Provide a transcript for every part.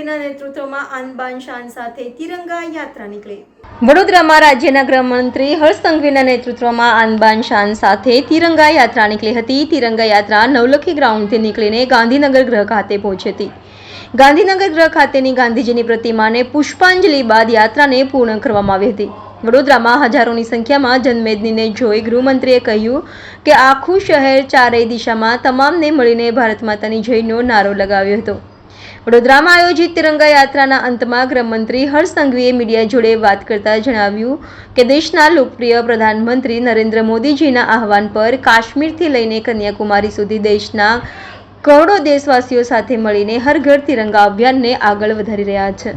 સંઘવીના નેતૃત્વમાં આન બાન શાન સાથે તિરંગા યાત્રા નીકળી। વડોદરામાં રાજ્યના ગૃહમંત્રી હર્ષ સંઘવીના નેતૃત્વમાં આન બાન શાન સાથે તિરંગા યાત્રા નીકળી હતી। તિરંગા યાત્રા નવલખી ગ્રાઉન્ડથી નીકળીને ગાંધીનગર ગૃહ ખાતે પહોંચી હતી। ગાંધીનગર ગૃહ ખાતેની ગાંધીજીની પ્રતિમાને પુષ્પાંજલિ બાદ યાત્રાને પૂર્ણ કરવામાં આવી હતી। વડોદરામાં હજારોની સંખ્યામાં જનમેદનીને જોઈ ગૃહમંત્રીએ કહ્યું કે આખું શહેર ચારેય દિશામાં તમામને મળીને ભારત માતાની જયનો નારો લગાવ્યો હતો। વડોદરામાં આયોજિત તિરંગા યાત્રાના અંતમાં ગૃહમંત્રી હર્ષ સંઘવીએ મીડિયા જોડે વાત કરતા જણાવ્યું કે દેશના લોકપ્રિય પ્રધાનમંત્રી નરેન્દ્ર મોદીજીના આહવાન પર કાશ્મીરથી લઈને કન્યાકુમારી સુધી દેશના કરોડો દેશવાસીઓ સાથે મળીને હર ઘર તિરંગા અભિયાનને આગળ વધારી રહ્યા છે।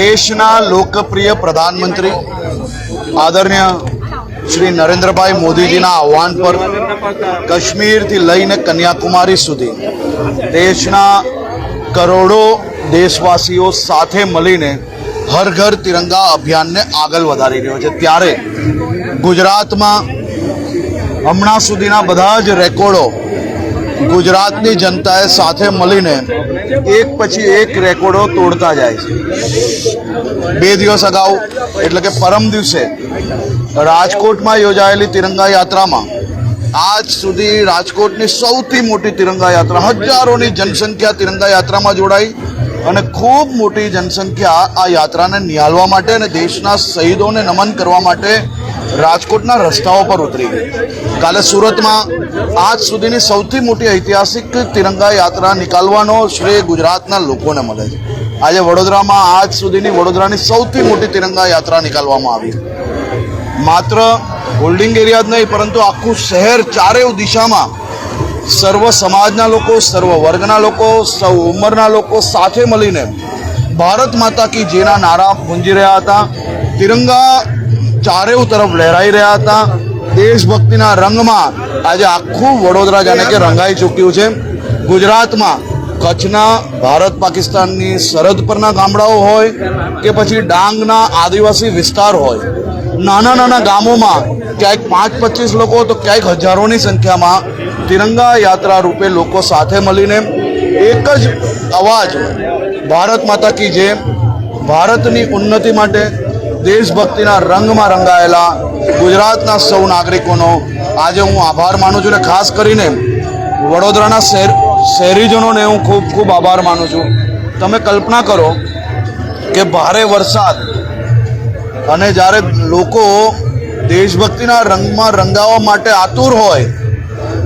દેશના લોકપ્રિય પ્રધાનમંત્રી આદરણીય શ્રી નરેન્દ્રભાઈ મોદીજીના આહવાન પર કાશ્મીરથી લઈને કન્યાકુમારી સુધી દેશના કરોડો દેશવાસીઓ સાથે મળીને હર ઘર તિરંગા અભિયાનને આગળ વધારી રહ્યો છે। ત્યારે ગુજરાતમાં હમણાં સુધીના બધા જ રેકોર્ડો ગુજરાતની જનતાએ સાથે મળીને એક પછી એક રેકોર્ડો તોડતા જાય છે। 2 દિવસ અગાઉ એટલે કે પરમ દિવસે રાજકોટમાં યોજાયેલી તિરંગા યાત્રામાં આજ સુધી રાજકોટની સૌથી મોટી તિરંગા યાત્રા, હજારોની જનસંખ્યા તિરંગા યાત્રામાં જોડાઈ અને ખૂબ મોટી જનસંખ્યા આ યાત્રાને નિહાળવા માટે અને દેશના શહીદોને નમન કરવા માટે રાજકોટના રસ્તાઓ પર ઉતરી ગઈ। કાલે સુરતમાં આજ સુધીની સૌથી મોટી ઐતિહાસિક તિરંગા યાત્રા નિકાલવાનો શ્રેય ગુજરાતના લોકોને મળે છે। આજે વડોદરામાં આજ સુધીની વડોદરાની સૌથી મોટી તિરંગા યાત્રા નિકાલવામાં આવી। માત્ર હોલ્ડિંગ એરિયા જ નહીં પરંતુ આખું શહેર ચારેય દિશામાં સર્વ સમાજના લોકો, સર્વ વર્ગના લોકો, સૌ ઉંમરના લોકો સાથે મળીને ભારત માતા કી જયના નારા ગુંજી રહ્યા હતા। તિરંગા ચારેય તરફ લહેરાઈ રહ્યા હતા। દેશભક્તિના રંગમાં આજે આખું વડોદરા જાણે કે રંગાઈ ચૂક્યું છે। ગુજરાતમાં કચ્છના ભારત પાકિસ્તાનની સરહદ પરના ગામડાઓ હોય કે પછી ડાંગના આદિવાસી વિસ્તાર હોય, નાના નાના ગામોમાં ક્યાંક 5-25 લોકો તો ક્યાંક હજારોની સંખ્યામાં તિરંગા યાત્રા રૂપે લોકો સાથે મળીને એક જ અવાજ ભારત માતા કી જય, ભારતની ઉન્નતિ માટે દેશભક્તિના રંગમાં રંગાયેલા ગુજરાતના સૌ નાગરિકોનો આજે હું આભાર માનું છું અને ખાસ કરીને વડોદરાના શહેરીજનોને હું ખૂબ ખૂબ આભાર માનું છું। તમે કલ્પના કરો કે ભારે વરસાદ અને જ્યારે લોકો દેશભક્તિના રંગમાં રંગાવવા માટે આતુર હોય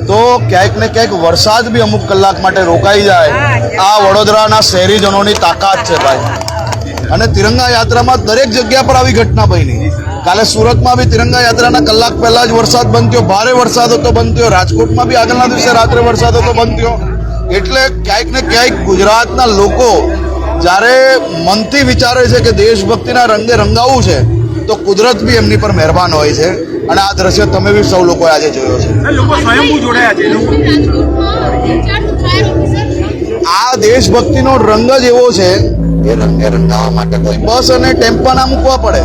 તો ક્યાંક ને ક્યાંક વરસાદ બી અમુક કલાક માટે રોકાઈ જાય। આ વડોદરાના શહેરીજનોની તાકાત છે ભાઈ। અને તિરંગા યાત્રામાં દરેક જગ્યા પર આવી ઘટના બની। કાલે સુરતમાં બી તિરંગા યાત્રાના કલાક પહેલા જ વરસાદ બંધ થયો, ભારે વરસાદ હતો, બંધ થયો। રાજકોટમાં બી આગળના દિવસે રાત્રે વરસાદ હતો, બંધ થયો। એટલે ક્યાંક ને ક્યાંક ગુજરાતના લોકો જ્યારે મનથી વિચારે છે કે દેશભક્તિના રંગે રંગાવવું છે તો કુદરત બી એમની પર મહેરબાન હોય છે। અને આ દ્રશ્ય તમે બી સૌ લોકોએ આજે જોયો છે। આ દેશભક્તિનો રંગ જ એવો છે એ રંગે રંગાવવા માટે કોઈ બસ અને ટેમ્પા ના મૂકવા પડે।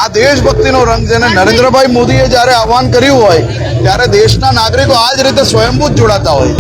આ દેશભક્તિનો રંગ છે અને નરેન્દ્રભાઈ મોદીએ જ્યારે આહવાન કર્યું હોય ત્યારે દેશના નાગરિકો આ જ રીતે સ્વયંભૂત જોડાતા હોય।